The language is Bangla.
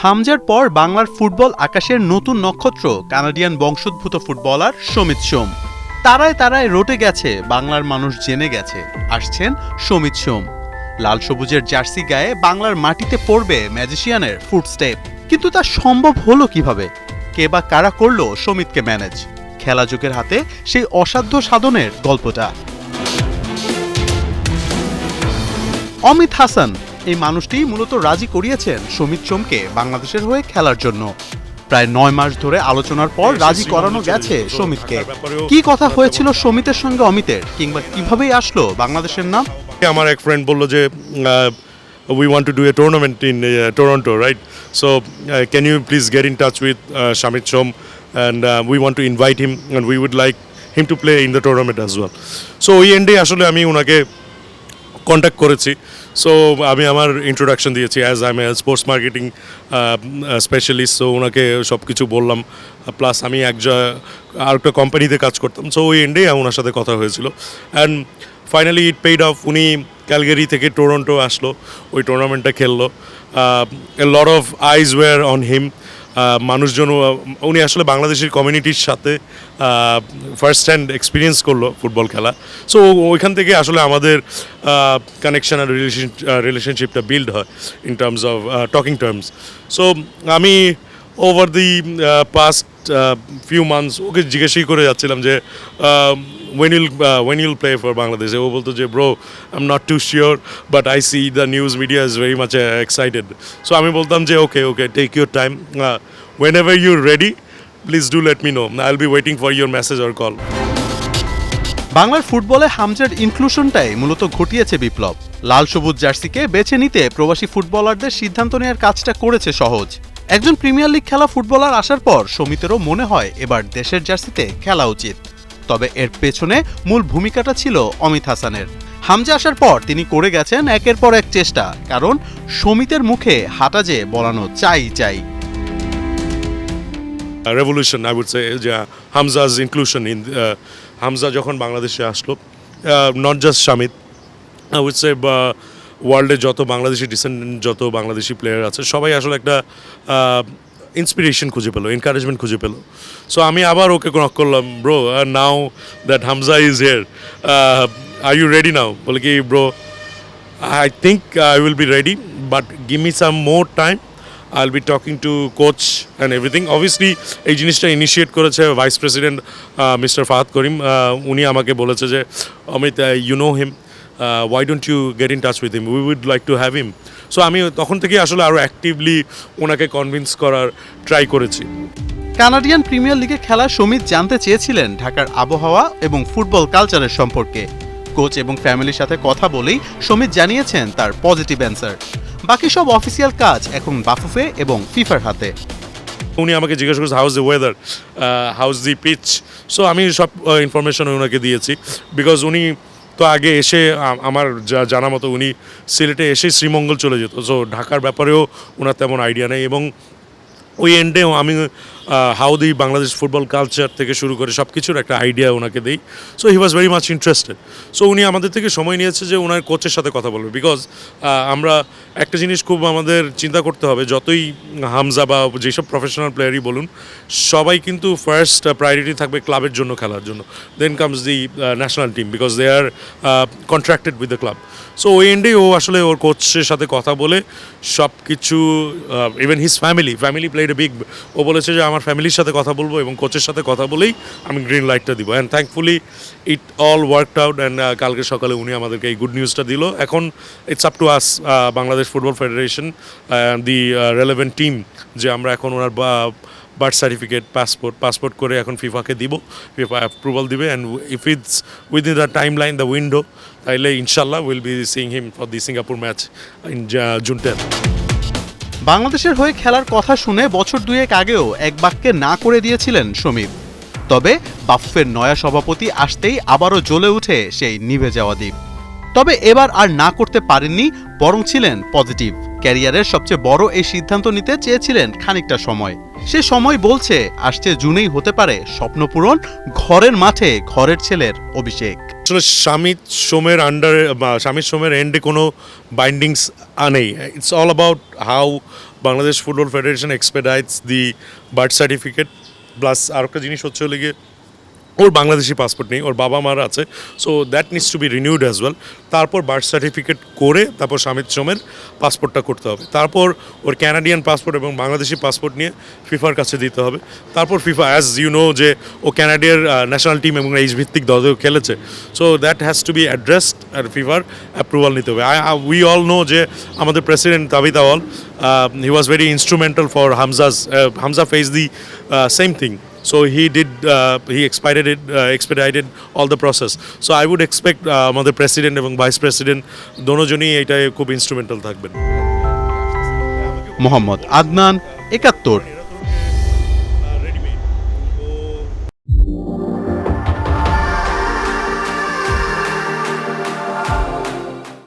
হামজার পর বাংলার ফুটবল আকাশের নতুন নক্ষত্র কানাডিয়ান বংশোদ্ভূত ফুটবলার সমিত সোম। তারায় তারায় রটে গেছে, বাংলার মানুষ জেনে গেছে আসছেন সমিত সোম। লাল সবুজের জার্সি গায়ে বাংলার মাটিতে পড়বে ম্যাজিশিয়ানের ফুটস্টেপ। কিন্তু তা সম্ভব হলো কিভাবে? কে বা কারা করলো সমিতকে ম্যানেজ? খেলা যুগের হাতে সেই অসাধ্য সাধনের গল্পটা। অমিত হাসান এই মানুষটি মূলত রাজি করিয়েছেন সমিত সোমকে বাংলাদেশের হয়ে খেলার জন্য। প্রায় 9 মাস ধরে আলোচনার পর রাজি করানো গেছে সমিতকে। কি কথা হয়েছিল সমিতের সঙ্গে অমিতের, কিংবা কিভাবেই আসলো বাংলাদেশের নাম? আমার এক ফ্রেন্ড বলল যে we want to do a tournament in Toronto, right? So can you please get in touch with Shamit Som, and we want to invite him and we would like him to play in the tournament as well. So ওই এন্ডে আসলে আমি ওনাকে কন্ট্যাক্ট করেছি। সো আমি আমার ইন্ট্রোডাকশন দিয়েছি as I M A sports marketing specialist. So ওনাকে সব কিছু বললাম, প্লাস আমি আর একটা কোম্পানিতে কাজ করতাম। সো ওই এন্ডেই ওনার সাথে কথা হয়েছিল and finally it paid off. উনি ক্যালগেরি থেকে টরন্টো আসলো, ওই টুর্নামেন্টটা খেললো। A lot of eyes were on him. মানুষজন, উনি আসলে বাংলাদেশের কমিউনিটির সাথে ফার্স্ট হ্যান্ড এক্সপিরিয়েন্স করলো ফুটবল খেলা। সো ওইখান থেকে আসলে আমাদের কানেকশন আর রিলেশনশিপটা বিল্ড হয় in terms of talking terms. So আমি over the past few months ওকে জিজ্ঞেসই করে যাচ্ছিলাম যে when you'll play for Bangladesh. ও বলতো যে bro I'm not too sure but I see the news media is very much excited. So আমি বলতাম যে okay take your time, whenever you're ready please do let me know. I'll be waiting for your message or call. বাংলার ফুটবলে হামজার ইনক্লুশনটাই মূলত ঘটিয়েছে বিপ্লব। লাল সবুজ জার্সিকে বেছে নিতে প্রবাসী ফুটবলারদের সিদ্ধান্ত নেওয়ার কাজটা করেছে সহজ। একজন প্রিমিয়ার লিগ খেলা ফুটবলার আসার পর সমিতেরও মনে হয় এবার দেশের জার্সিতে খেলা উচিত। তবে এর পেছনে মূল ভূমিকাটা ছিল অমিত হাসানের। হামজা আসার পর তিনি করে গেছেন একের পর এক চেষ্টা, কারণ সমিতের মুখে হাঁটা যে বলানো চাই। Revolution, I would say, Hamza's inclusion in Hamza যখন বাংলাদেশে আসলো, not just Shamit, I would say ওয়ার্ল্ডে যত বাংলাদেশি ডিসেন্ডেন্ট যত বাংলাদেশি প্লেয়ার আছে সবাই আসলে একটা ইন্সপিরেশন খুঁজে পেলো, এনকারেজমেন্ট খুঁজে পেলো। সো আমি আবার ওকে নক করলাম, bro now that Hamza is here, are you ready now? বলে কি bro I think I will be ready but give me some more time, I will be talking to coach and everything. Obviously এই জিনিসটা ইনিশিয়েট করেছে vice president mister Fahad Karim. উনি আমাকে বলেছে যে Amit you know him, why don't you get in touch with him, we would like to have him. So আমি তখন থেকে আসলে আরও অ্যাক্টিভলি ওনাকে কনভিন্স করার ট্রাই করেছি। কানাডিয়ান প্রিমিয়ার লিগে খেলা সমিত জানতে চেয়েছিলেন ঢাকার আবহাওয়া এবং ফুটবল কালচারের সম্পর্কে। কোচ এবং ফ্যামিলির সাথে কথা বলেই সমিত জানিয়েছেন তার পজিটিভ অ্যান্সার। বাকি সব অফিসিয়াল কাজ এখন বাফুফে এবং ফিফার হাতে। উনি আমাকে জিজ্ঞেস করেছে how's the weather, how's the pitch. So আমি সব ইনফরমেশন ওনাকে দিয়েছি, বিকজ উনি তো আগে এসে আমার জানা মতো উনি সিলেটে এসে শ্রীমঙ্গল চলে যেত। সো ঢাকার ব্যাপারেও ওনার তেমন আইডিয়া নেই, এবং ওই এন্ডেও আমি how the Bangladesh football culture থেকে শুরু করে সব কিছুর একটা আইডিয়া ওনাকে দিই। So he was very much interested. So উনি আমাদের থেকে সময় নিয়েছে যে ওনার কোচের সাথে কথা বলবে, বিকজ আমরা একটা জিনিস খুব আমাদের চিন্তা করতে হবে, যতই হামজা বা যেসব প্রফেশনাল প্লেয়ারই বলুন, সবাই কিন্তু ফার্স্ট প্রায়োরিটি থাকবে ক্লাবের জন্য, খেলার জন্য। Then comes the national team, because they are contracted with the club. So ওই এন্ডেই ও আসলে ওর কোচের সাথে কথা বলে সব কিছু, even his family played a big. ও বলেছে যে আমার ফ্যামিলির সাথে কথা বলবো এবং কোচের সাথে কথা বলেই আমি গ্রিন লাইটটা দিব। And thankfully it all worked out, and কালকে সকালে উনি আমাদেরকে এই গুড নিউজটা দিল। এখন it's up to us, Bangladesh football federation, the relevant team, যে আমরা এখন ওনার বার্থ সার্টিফিকেট, পাসপোর্ট করে এখন ফিফাকে দিব, ফিফা অ্যাপ্রুভাল দিবে। And if it's within the time line, the window, তাইলে ইনশাল্লাহ will be seeing him for the Singapore match in June 10। বাংলাদেশের হয়ে খেলার কথা শুনে বছর দুয়েক আগেও এক বাক্যে না করে দিয়েছিলেন সমিত। তবে বাফুফের নয়া সভাপতি আসতেই আবারও জ্বলে উঠে সেই নিভে যাওয়া দ্বীপ। তবে এবার আর না করতে পারেননি, বরং ছিলেন পজিটিভ। ক্যারিয়ারের সবচেয়ে বড় এই সিদ্ধান্ত নিতে চেয়েছিলেন খানিকটা সময়। সে সময় বলছে আসছে জুনেই হতে পারে স্বপ্নপূরণ, ঘরের মাঠে ঘরের ছেলের অভিষেক। আসলে শামিত সোমের আন্ডারে বা শামিত সোমের এন্ডে কোনো বাইন্ডিংস নেই। It's all about how Bangladesh football federation expedites the birth certificate, plus আর একটা জিনিস হচ্ছে হলে গিয়ে ওর বাংলাদেশি পাসপোর্ট নেই, ওর বাবা মার আছে, so that needs to B renewed as well. তারপর বার্থ সার্টিফিকেট করে তারপর শামিত সোমের পাসপোর্টটা করতে হবে, তারপর ওর ক্যানাডিয়ান পাসপোর্ট এবং বাংলাদেশি পাসপোর্ট নিয়ে ফিফার কাছে দিতে হবে। তারপর ফিফা, অ্যাজ ইউ নো, যে ও ক্যানাডিয়ার ন্যাশনাল টিম এবং এইচ ভিত্তিক দলেও খেলেছে, so that has to be addressed আর ফিফার অ্যাপ্রুভাল নিতে হবে। উই অল নো যে আমাদের president Tabith Awal, he was very instrumental for Hamza face the same thing. So he expedited all the process. So I would expect আমাদের প্রেসিডেন্ট এবং ভাইস প্রেসিডেন্ট দোনোজনই এটাই খুব ইনস্ট্রুমেন্টাল থাকবেন। মোহাম্মদ আদনান, ৭১।